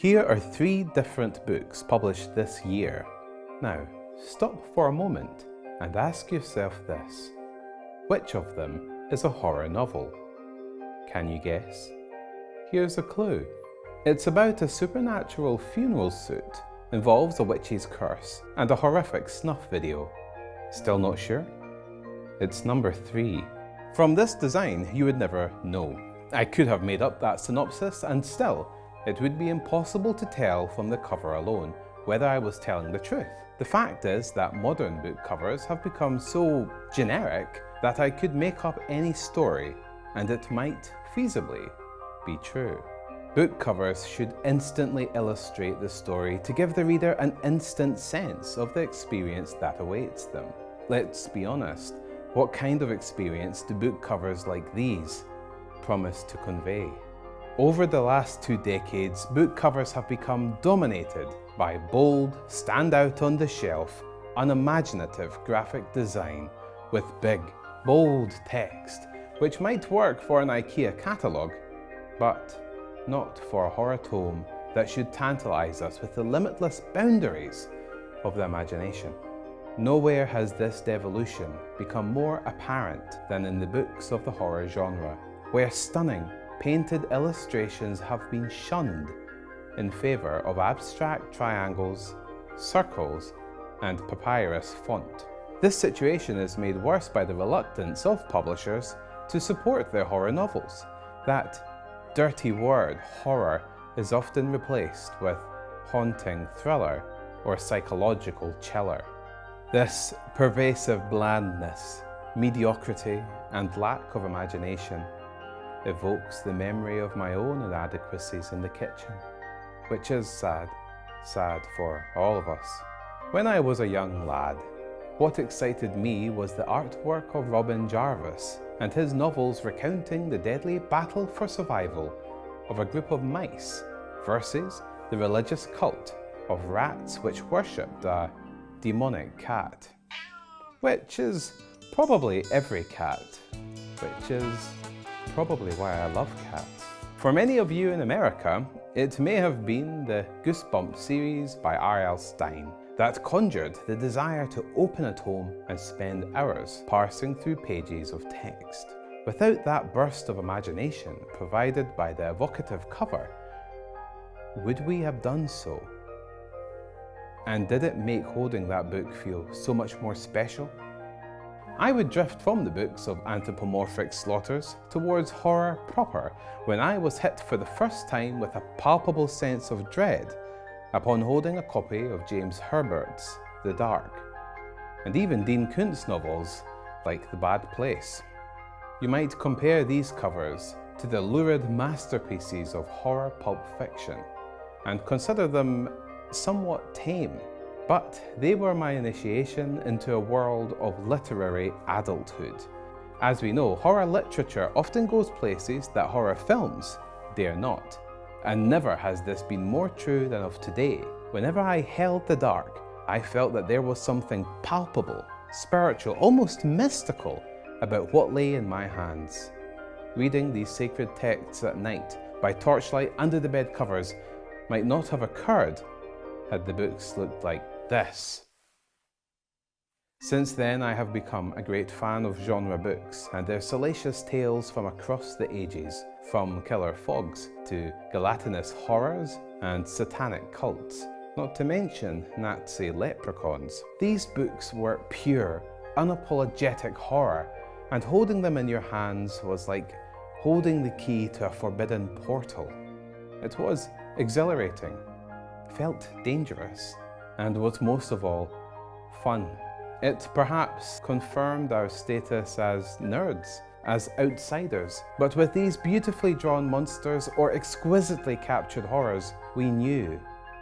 Here are 3 different books published this year. Now, stop for a moment and ask yourself this. Which of them is a horror novel? Can you guess? Here's a clue. It's about a supernatural funeral suit, involves a witch's curse, and a horrific snuff video. Still not sure? It's number 3. From this design, you would never know. I could have made up that synopsis, and still, it would be impossible to tell from the cover alone whether I was telling the truth. The fact is that modern book covers have become so generic that I could make up any story, and it might feasibly be true. Book covers should instantly illustrate the story to give the reader an instant sense of the experience that awaits them. Let's be honest, what kind of experience do book covers like these promise to convey? Over the last 2 decades, book covers have become dominated by bold, stand out on the shelf, unimaginative graphic design with big, bold text, which might work for an IKEA catalogue, but not for a horror tome that should tantalize us with the limitless boundaries of the imagination. Nowhere has this devolution become more apparent than in the books of the horror genre, where stunning, painted illustrations have been shunned in favour of abstract triangles, circles, and papyrus font. This situation is made worse by the reluctance of publishers to support their horror novels. That dirty word, horror, is often replaced with haunting thriller or psychological chiller. This pervasive blandness, mediocrity, and lack of imagination evokes the memory of my own inadequacies in the kitchen, which is sad for all of us. When I was a young lad, what excited me was the artwork of Robin Jarvis and his novels recounting the deadly battle for survival of a group of mice versus the religious cult of rats which worshipped a demonic cat. Which is probably every cat, which is probably why I love cats. For many of you in America, it may have been the Goosebumps series by R.L. Stine that conjured the desire to open a tome and spend hours parsing through pages of text. Without that burst of imagination provided by the evocative cover, would we have done so? And did it make holding that book feel so much more special? I would drift from the books of anthropomorphic slaughters towards horror proper when I was hit for the first time with a palpable sense of dread upon holding a copy of James Herbert's The Dark, and even Dean Koontz novels like The Bad Place. You might compare these covers to the lurid masterpieces of horror pulp fiction and consider them somewhat tame, but they were my initiation into a world of literary adulthood. As we know, horror literature often goes places that horror films dare not. And never has this been more true than of today. Whenever I held The Dark, I felt that there was something palpable, spiritual, almost mystical about what lay in my hands. Reading these sacred texts at night by torchlight under the bed covers might not have occurred had the books looked like this. Since then, I have become a great fan of genre books and their salacious tales from across the ages, from killer fogs to gelatinous horrors and satanic cults, not to mention Nazi leprechauns. These books were pure, unapologetic horror, and holding them in your hands was like holding the key to a forbidden portal. It was exhilarating, felt dangerous, and was most of all, fun. It perhaps confirmed our status as nerds, as outsiders, but with these beautifully drawn monsters or exquisitely captured horrors, we knew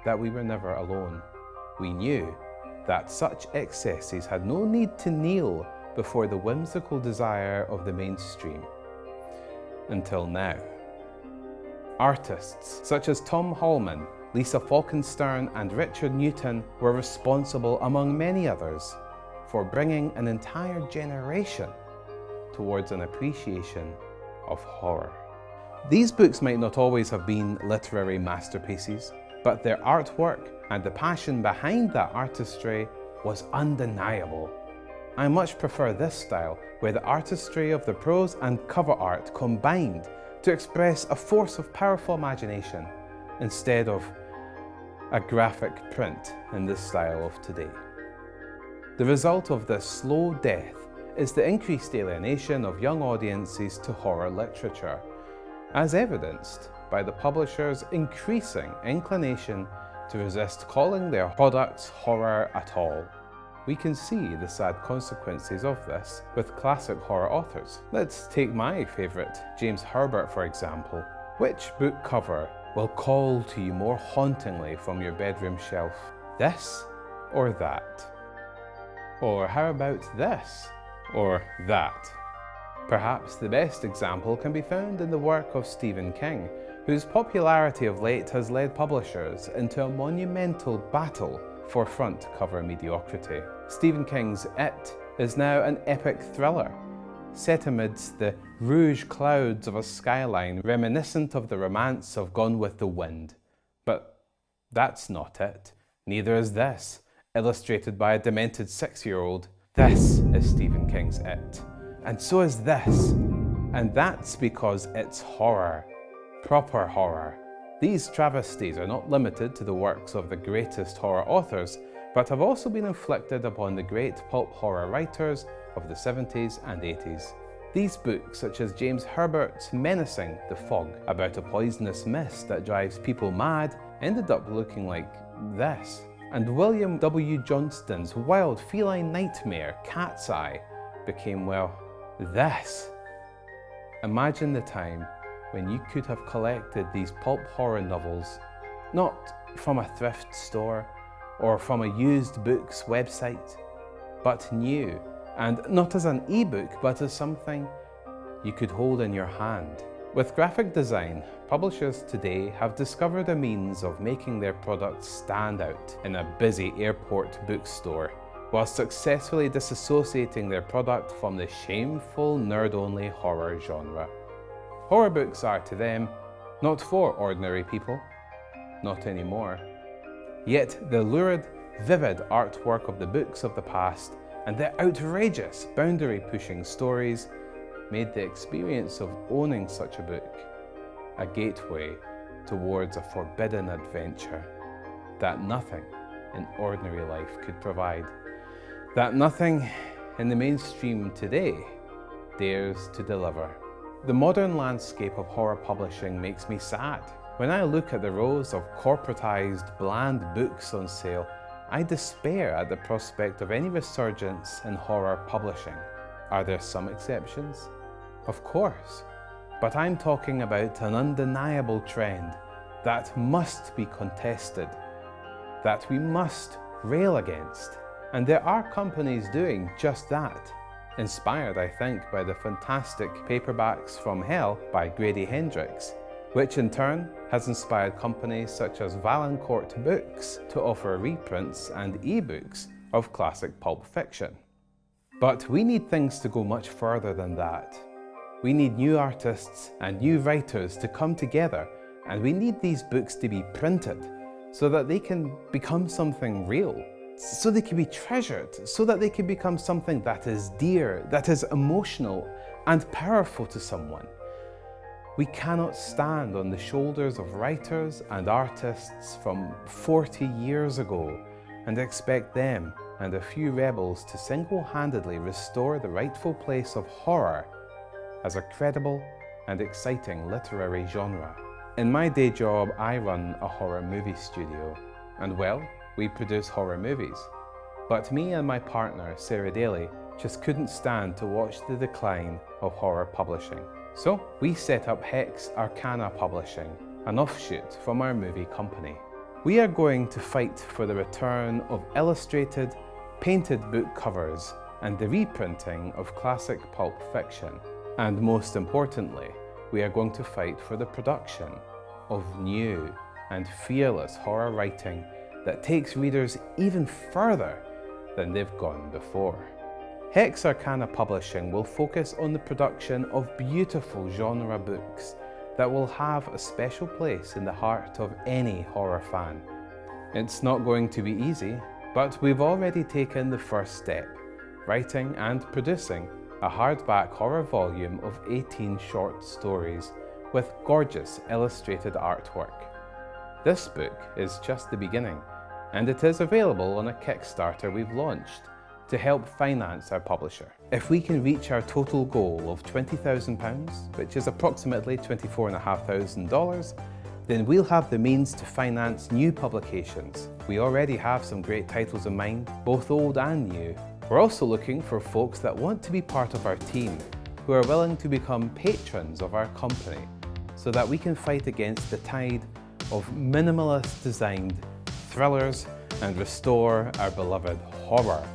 that we were never alone. We knew that such excesses had no need to kneel before the whimsical desire of the mainstream. Until now. Artists such as Tom Hallman, Lisa Falkenstern, and Richard Newton were responsible, among many others, for bringing an entire generation towards an appreciation of horror. These books might not always have been literary masterpieces, but their artwork and the passion behind that artistry was undeniable. I much prefer this style, where the artistry of the prose and cover art combined to express a force of powerful imagination, instead of a graphic print in the style of today. The result of this slow death is the increased alienation of young audiences to horror literature, as evidenced by the publishers' increasing inclination to resist calling their products horror at all. We can see the sad consequences of this with classic horror authors. Let's take my favourite, James Herbert, for example. Which book cover will call to you more hauntingly from your bedroom shelf? This or that? Or how about this or that? Perhaps the best example can be found in the work of Stephen King, whose popularity of late has led publishers into a monumental battle for front cover mediocrity. Stephen King's It is now an epic thriller, set amidst the rouge clouds of a skyline reminiscent of the romance of Gone with the Wind. But that's not it. Neither is this, illustrated by a demented 6-year-old. This is Stephen King's It. And so is this. And that's because it's horror. Proper horror. These travesties are not limited to the works of the greatest horror authors, but have also been inflicted upon the great pulp horror writers of the 70s and 80s. These books, such as James Herbert's menacing The Fog, about a poisonous mist that drives people mad, ended up looking like this. And William W. Johnston's wild feline nightmare, Cat's Eye, became, well, this. Imagine the time when you could have collected these pulp horror novels, not from a thrift store or from a used books website, but new, and not as an ebook, but as something you could hold in your hand. With graphic design, publishers today have discovered a means of making their products stand out in a busy airport bookstore, while successfully disassociating their product from the shameful nerd-only horror genre. Horror books are to them not for ordinary people, not anymore. Yet the lurid, vivid artwork of the books of the past and the outrageous, boundary-pushing stories made the experience of owning such a book a gateway towards a forbidden adventure that nothing in ordinary life could provide, that nothing in the mainstream today dares to deliver. The modern landscape of horror publishing makes me sad. When I look at the rows of corporatized, bland books on sale, I despair at the prospect of any resurgence in horror publishing. Are there some exceptions? Of course, but I'm talking about an undeniable trend that must be contested, that we must rail against. And there are companies doing just that. Inspired, I think, by the fantastic paperbacks from Hell by Grady Hendrix, which in turn has inspired companies such as Valancourt Books to offer reprints and ebooks of classic pulp fiction. But we need things to go much further than that. We need new artists and new writers to come together, and we need these books to be printed so that they can become something real, so they can be treasured, so that they can become something that is dear, that is emotional and powerful to someone. We cannot stand on the shoulders of writers and artists from 40 years ago and expect them and a few rebels to single-handedly restore the rightful place of horror as a credible and exciting literary genre. In my day job, I run a horror movie studio, and well, we produce horror movies. But me and my partner, Sarah Daly, just couldn't stand to watch the decline of horror publishing. So we set up HEX Arcana Publishing, an offshoot from our movie company. We are going to fight for the return of illustrated, painted book covers and the reprinting of classic pulp fiction. And most importantly, we are going to fight for the production of new and fearless horror writing that takes readers even further than they've gone before. HEX Arcana Publishing will focus on the production of beautiful genre books that will have a special place in the heart of any horror fan. It's not going to be easy, but we've already taken the first step, writing and producing a hardback horror volume of 18 short stories with gorgeous illustrated artwork. This book is just the beginning, and it is available on a Kickstarter we've launched to help finance our publisher. If we can reach our total goal of £20,000, which is approximately $24,500, then we'll have the means to finance new publications. We already have some great titles in mind, both old and new. We're also looking for folks that want to be part of our team, who are willing to become patrons of our company, so that we can fight against the tide of minimalist designed thrillers and restore our beloved horror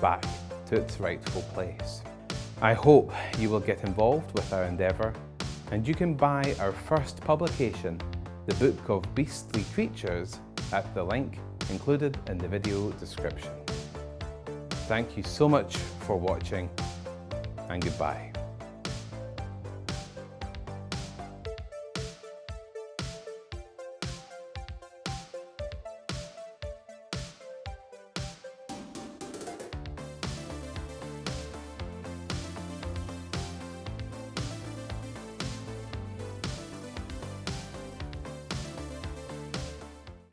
back to its rightful place. I hope you will get involved with our endeavour, and you can buy our first publication, the Book of Beastly Creatures, at the link included in the video description. Thank you so much for watching, and goodbye.